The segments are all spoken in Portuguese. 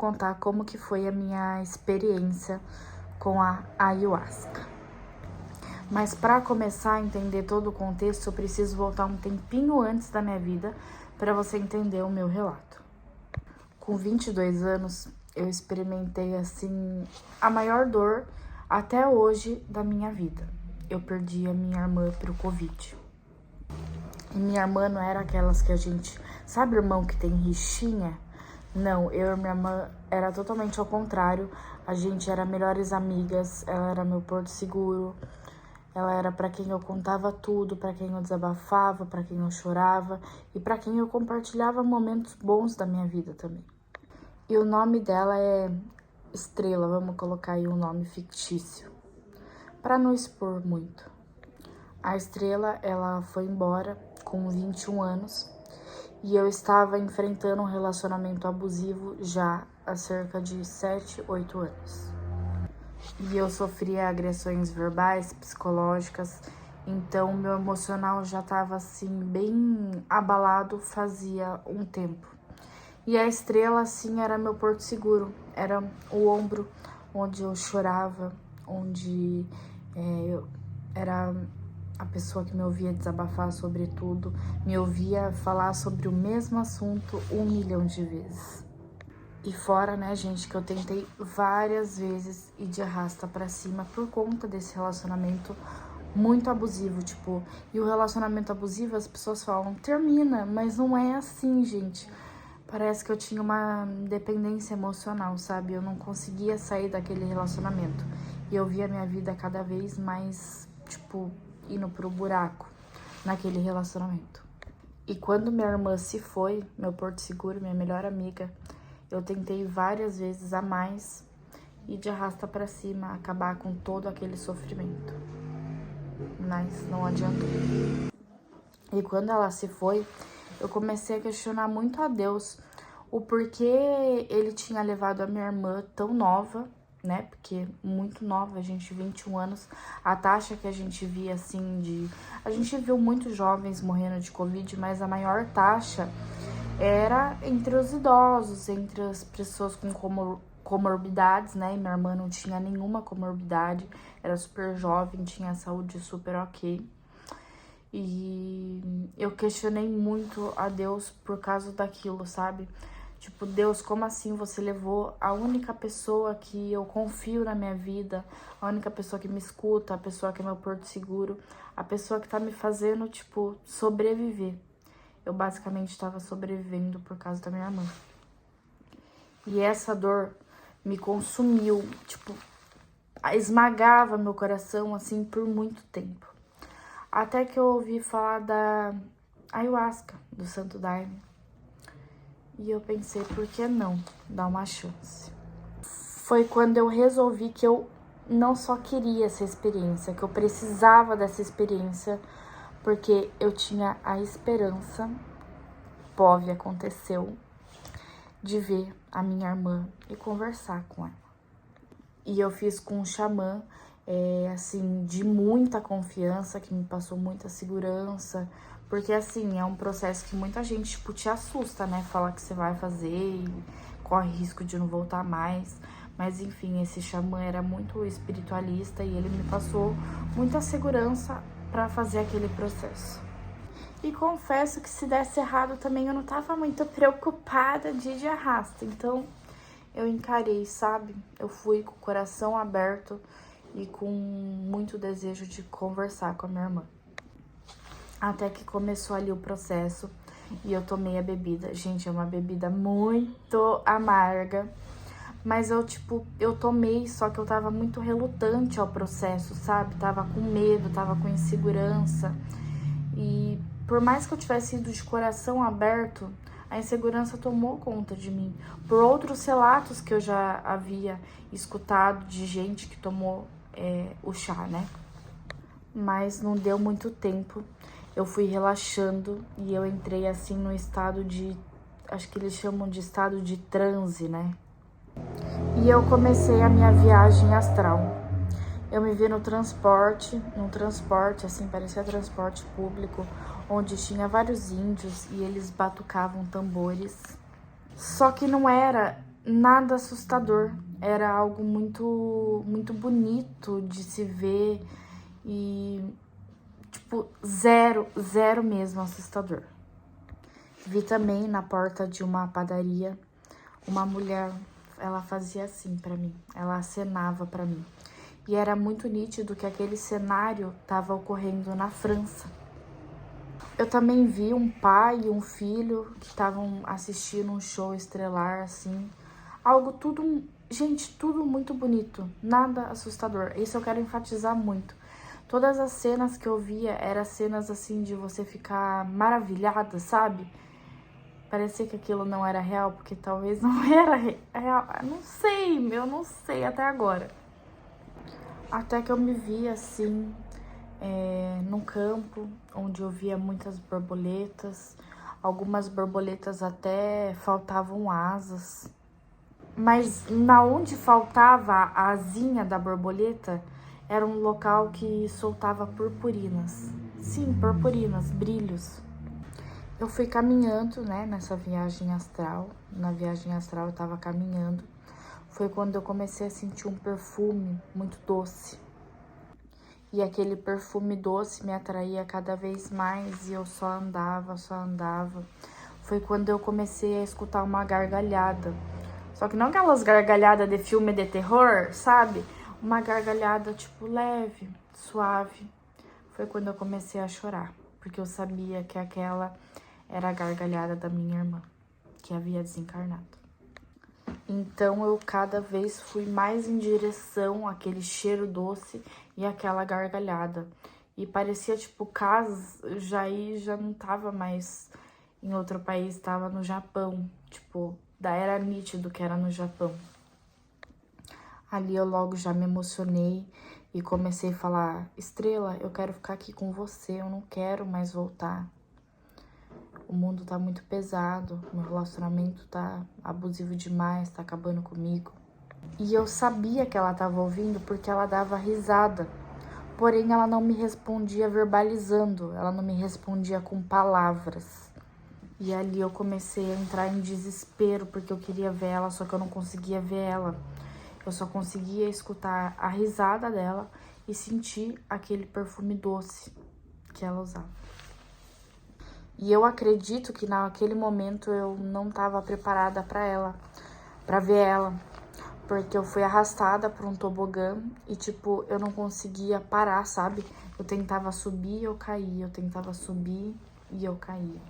contar como que foi a minha experiência com a ayahuasca. Mas para começar a entender todo o contexto, eu preciso voltar um tempinho antes da minha vida para você entender o meu relato. Com 22 anos, eu experimentei, assim, a maior dor até hoje da minha vida. Eu perdi a minha irmã pro Covid. E minha irmã não era aquelas que a gente... Sabe irmão que tem rixinha? Não, eu e minha irmã era totalmente ao contrário. A gente era melhores amigas, ela era meu porto seguro. Ela era pra quem eu contava tudo, pra quem eu desabafava, pra quem eu chorava e pra quem eu compartilhava momentos bons da minha vida também. E o nome dela é Estrela, vamos colocar aí um nome fictício, pra não expor muito. A Estrela, ela foi embora com 21 anos e eu estava enfrentando um relacionamento abusivo já há cerca de 7, 8 anos. E eu sofria agressões verbais, psicológicas, então meu emocional já estava assim bem abalado fazia um tempo. E a Estrela, assim, era meu porto seguro, era o ombro onde eu chorava, onde eu era a pessoa que me ouvia desabafar sobre tudo, me ouvia falar sobre o mesmo assunto 1 milhão de vezes. E fora, né, gente, que eu tentei várias vezes ir de arrasta pra cima por conta desse relacionamento muito abusivo, tipo... E o relacionamento abusivo, as pessoas falam, termina, mas não é assim, gente. Parece que eu tinha uma dependência emocional, sabe? Eu não conseguia sair daquele relacionamento. E eu via minha vida cada vez mais, tipo, indo pro buraco naquele relacionamento. E quando minha irmã se foi, meu porto seguro, minha melhor amiga... Eu tentei várias vezes a mais ir de arrasta pra cima, acabar com todo aquele sofrimento. Mas não adiantou. E quando ela se foi, eu comecei a questionar muito a Deus o porquê ele tinha levado a minha irmã tão nova, né? Porque muito nova, a gente, 21 anos. A taxa que a gente via, assim, de... A gente viu muitos jovens morrendo de Covid, mas a maior taxa... era entre os idosos, entre as pessoas com comorbidades, né? E minha irmã não tinha nenhuma comorbidade, era super jovem, tinha saúde super ok. E eu questionei muito a Deus por causa daquilo, sabe? Tipo, Deus, como assim você levou a única pessoa que eu confio na minha vida, a única pessoa que me escuta, a pessoa que é meu porto seguro, a pessoa que tá me fazendo, tipo, sobreviver. Eu basicamente estava sobrevivendo por causa da minha irmã. E essa dor me consumiu, tipo, esmagava meu coração, assim, por muito tempo. Até que eu ouvi falar da ayahuasca, do Santo Daime. E eu pensei, por que não dar uma chance? Foi quando eu resolvi que eu não só queria essa experiência, que eu precisava dessa experiência, porque eu tinha a esperança... POV aconteceu de ver a minha irmã e conversar com ela. E eu fiz com um xamã, assim, de muita confiança, que me passou muita segurança, porque, assim, é um processo que muita gente, tipo, te assusta, né? Fala que você vai fazer e corre risco de não voltar mais. Mas, enfim, esse xamã era muito espiritualista e ele me passou muita segurança para fazer aquele processo. E confesso que se desse errado também eu não tava muito preocupada de ir de arrasta. Então eu encarei, sabe? Eu fui com o coração aberto e com muito desejo de conversar com a minha irmã. Até que começou ali o processo e eu tomei a bebida. Gente, é uma bebida muito amarga. Mas eu tomei, só que eu tava muito relutante ao processo, sabe? Tava com medo, tava com insegurança. E por mais que eu tivesse ido de coração aberto, a insegurança tomou conta de mim. Por outros relatos que eu já havia escutado de gente que tomou o chá, né? Mas não deu muito tempo. Eu fui relaxando e eu entrei assim no estado de... Acho que eles chamam de estado de transe, né? E eu comecei a minha viagem astral. Eu me vi num transporte, assim, parecia transporte público, onde tinha vários índios e eles batucavam tambores. Só que não era nada assustador. Era algo muito, muito bonito de se ver e, tipo, zero mesmo assustador. Vi também na porta de uma padaria uma mulher, ela fazia assim pra mim, ela acenava pra mim. E era muito nítido que aquele cenário estava ocorrendo na França. Eu também vi um pai e um filho que estavam assistindo um show estrelar, assim. Algo tudo, gente, tudo muito bonito, nada assustador. Isso eu quero enfatizar muito. Todas as cenas que eu via eram cenas, assim, de você ficar maravilhada, sabe? Parecia que aquilo não era real, porque talvez não era real. Eu não sei até agora. Até que eu me vi assim, num campo, onde eu via muitas borboletas. Algumas borboletas até faltavam asas. Mas na onde faltava a asinha da borboleta, era um local que soltava purpurinas. Sim, purpurinas, brilhos. Eu fui caminhando, né, nessa viagem astral. Na viagem astral eu tava caminhando. Foi quando eu comecei a sentir um perfume muito doce. E aquele perfume doce me atraía cada vez mais e eu só andava, só andava. Foi quando eu comecei a escutar uma gargalhada. Só que não aquelas gargalhadas de filme de terror, sabe? Uma gargalhada, tipo, leve, suave. Foi quando eu comecei a chorar, porque eu sabia que aquela era a gargalhada da minha irmã, que havia desencarnado. Então eu cada vez fui mais em direção àquele cheiro doce e àquela gargalhada. E parecia, tipo, já não tava mais em outro país, tava no Japão. Tipo, era nítido que era no Japão. Ali eu logo já me emocionei e comecei a falar: Estrela, eu quero ficar aqui com você, eu não quero mais voltar. O mundo tá muito pesado, meu relacionamento tá abusivo demais, tá acabando comigo. E eu sabia que ela tava ouvindo porque ela dava risada. Porém, ela não me respondia verbalizando, ela não me respondia com palavras. E ali eu comecei a entrar em desespero porque eu queria ver ela, só que eu não conseguia ver ela. Eu só conseguia escutar a risada dela e sentir aquele perfume doce que ela usava. E eu acredito que naquele momento eu não estava preparada para ver ela, porque eu fui arrastada por um tobogã e, tipo, eu não conseguia parar, sabe? Eu tentava subir e eu caía, eu tentava subir e eu caía.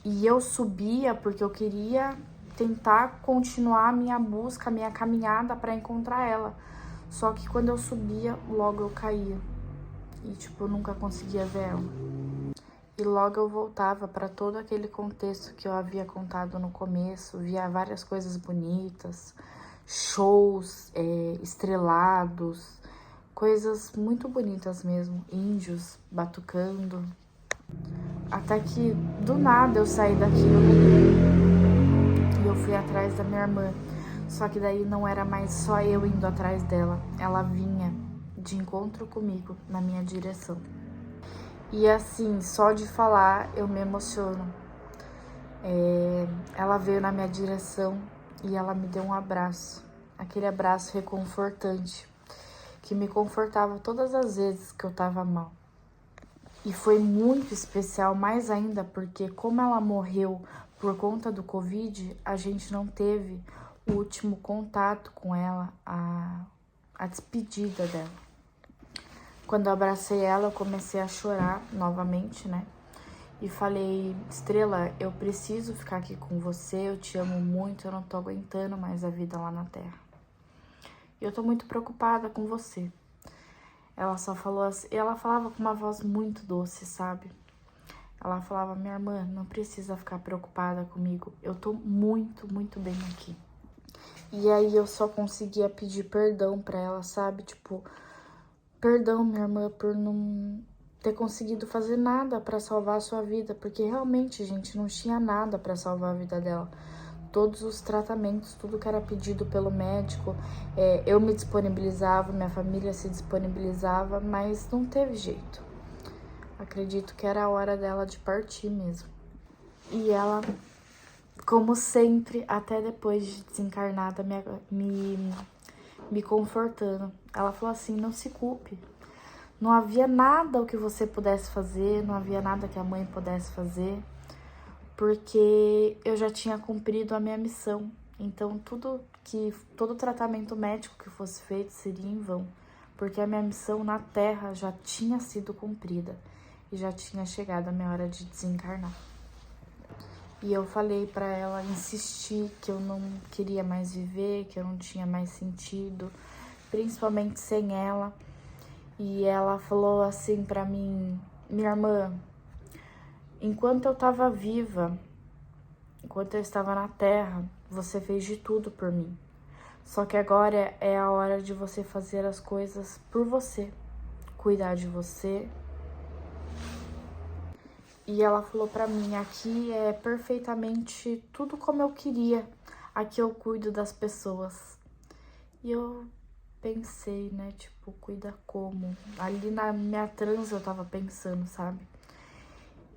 E eu subia porque eu queria tentar continuar a minha busca, a minha caminhada para encontrar ela. Só que quando eu subia, logo eu caía. E, tipo, eu nunca conseguia ver ela. E logo eu voltava para todo aquele contexto que eu havia contado no começo, via várias coisas bonitas, shows estrelados, coisas muito bonitas mesmo, índios batucando. Até que do nada eu saí daquilo e eu fui atrás da minha irmã. Só que daí não era mais só eu indo atrás dela, ela vinha de encontro comigo na minha direção. E assim, só de falar eu me emociono. Ela veio na minha direção e ela me deu um abraço. Aquele abraço reconfortante, que me confortava todas as vezes que eu tava mal. E foi muito especial, mais ainda, porque como ela morreu por conta do Covid, a gente não teve o último contato com ela, a despedida dela. Quando eu abracei ela, eu comecei a chorar novamente, né? E falei: Estrela, eu preciso ficar aqui com você, eu te amo muito, eu não tô aguentando mais a vida lá na Terra. E eu tô muito preocupada com você. Ela só falou assim, ela falava com uma voz muito doce, sabe? Ela falava: minha irmã, não precisa ficar preocupada comigo, eu tô muito, muito bem aqui. E aí eu só conseguia pedir perdão pra ela, sabe? Tipo, perdão, minha irmã, por não ter conseguido fazer nada pra salvar a sua vida, porque realmente, gente, não tinha nada pra salvar a vida dela. Todos os tratamentos, tudo que era pedido pelo médico, eu me disponibilizava, minha família se disponibilizava, mas não teve jeito. Acredito que era a hora dela de partir mesmo. E ela como sempre, até depois de desencarnada, me confortando. Ela falou assim, não se culpe. Não havia nada o que você pudesse fazer, não havia nada que a mãe pudesse fazer, porque eu já tinha cumprido a minha missão. Então, todo tratamento médico que fosse feito seria em vão, porque a minha missão na Terra já tinha sido cumprida e já tinha chegado a minha hora de desencarnar. E eu falei pra ela, insisti que eu não queria mais viver, que eu não tinha mais sentido, principalmente sem ela. E ela falou assim pra mim, minha irmã, enquanto eu tava viva, enquanto eu estava na Terra, você fez de tudo por mim. Só que agora é a hora de você fazer as coisas por você, cuidar de você. E ela falou pra mim, aqui é perfeitamente tudo como eu queria. Aqui eu cuido das pessoas. E eu pensei, né, tipo, cuida como? Ali na minha transe eu tava pensando, sabe?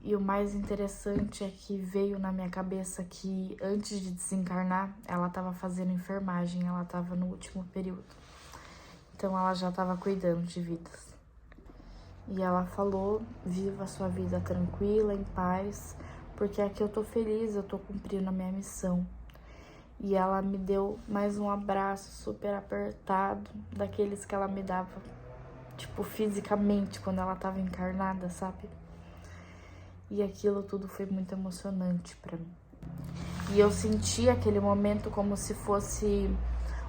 E o mais interessante é que veio na minha cabeça que antes de desencarnar, ela tava fazendo enfermagem, ela tava no último período. Então ela já tava cuidando de vidas. E ela falou, viva a sua vida tranquila, em paz, porque aqui eu tô feliz, eu tô cumprindo a minha missão. E ela me deu mais um abraço super apertado, daqueles que ela me dava, tipo, fisicamente, quando ela tava encarnada, sabe? E aquilo tudo foi muito emocionante pra mim. E eu senti aquele momento como se fosse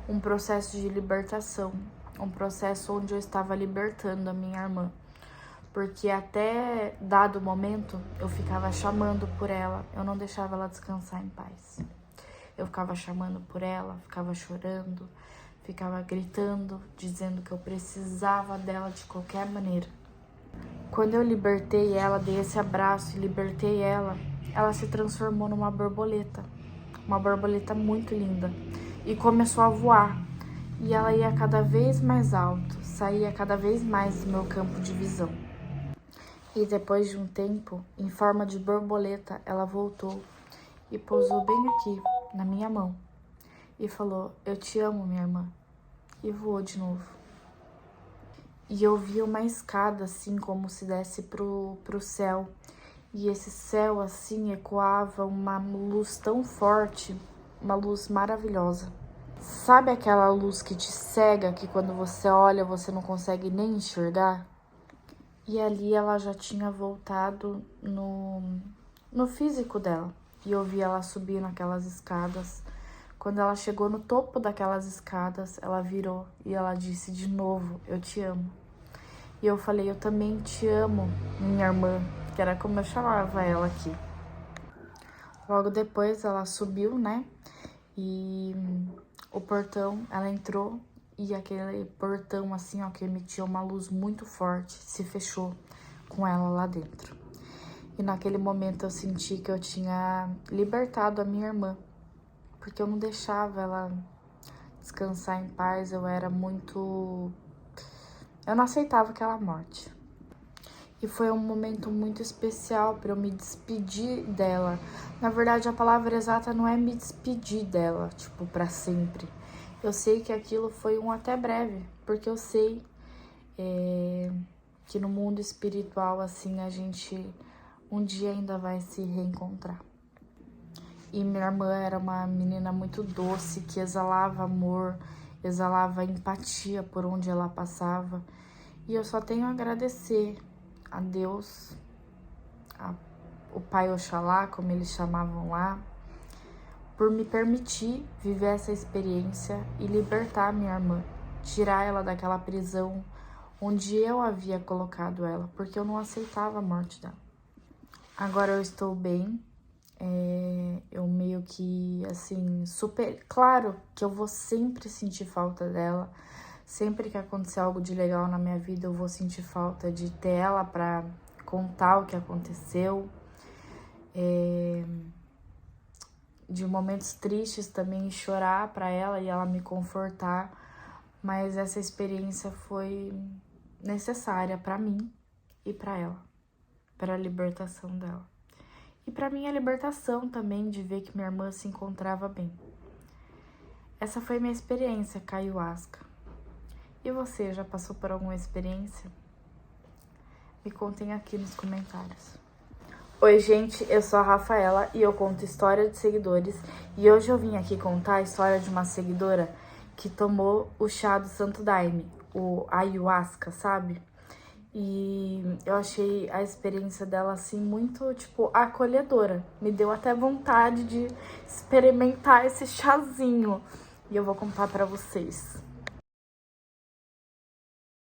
um processo de libertação, um processo onde eu estava libertando a minha irmã. Porque até dado momento, eu ficava chamando por ela, eu não deixava ela descansar em paz. Eu ficava chamando por ela, ficava chorando, ficava gritando, dizendo que eu precisava dela de qualquer maneira. Quando eu libertei ela, dei esse abraço e libertei ela, ela se transformou numa borboleta. Uma borboleta muito linda. E começou a voar. E ela ia cada vez mais alto, saía cada vez mais do meu campo de visão. E depois de um tempo, em forma de borboleta, ela voltou e pousou bem aqui, na minha mão. E falou, eu te amo, minha irmã. E voou de novo. E eu vi uma escada, assim, como se desse pro céu. E esse céu, assim, ecoava uma luz tão forte, uma luz maravilhosa. Sabe aquela luz que te cega, que quando você olha, você não consegue nem enxergar? E ali ela já tinha voltado no físico dela. E eu vi ela subir naquelas escadas. Quando ela chegou no topo daquelas escadas, ela virou e ela disse de novo, eu te amo. E eu falei, eu também te amo, minha irmã, que era como eu chamava ela aqui. Logo depois ela subiu, né? E o portão, ela entrou e aquele portão assim, ó, que emitia uma luz muito forte, se fechou com ela lá dentro. E naquele momento eu senti que eu tinha libertado a minha irmã, porque eu não deixava ela descansar em paz, eu não aceitava aquela morte. E foi um momento muito especial para eu me despedir dela. Na verdade, a palavra exata não é me despedir dela, tipo, para sempre. Eu sei que aquilo foi um até breve, porque eu sei que no mundo espiritual, assim, a gente um dia ainda vai se reencontrar. E minha irmã era uma menina muito doce, que exalava amor, exalava empatia por onde ela passava. E eu só tenho a agradecer a Deus, o Pai Oxalá, como eles chamavam lá, por me permitir viver essa experiência e libertar minha irmã, tirar ela daquela prisão onde eu havia colocado ela, porque eu não aceitava a morte dela. Agora eu estou bem, eu meio que, assim, super... Claro que eu vou sempre sentir falta dela, sempre que acontecer algo de legal na minha vida, eu vou sentir falta de ter ela pra contar o que aconteceu. De momentos tristes também, chorar pra ela e ela me confortar. Mas essa experiência foi necessária pra mim e pra ela, pra libertação dela. e para minha libertação também de ver que minha irmã se encontrava bem. Essa foi minha experiência com a ayahuasca. E você, já passou por alguma experiência? Me contem aqui nos comentários. Oi, gente, eu sou a Rafaela e eu conto história de seguidores. E hoje eu vim aqui contar a história de uma seguidora que tomou o chá do Santo Daime, o ayahuasca, sabe? E eu achei a experiência dela, assim, muito, tipo, acolhedora. Me deu até vontade de experimentar esse chazinho. E eu vou contar pra vocês.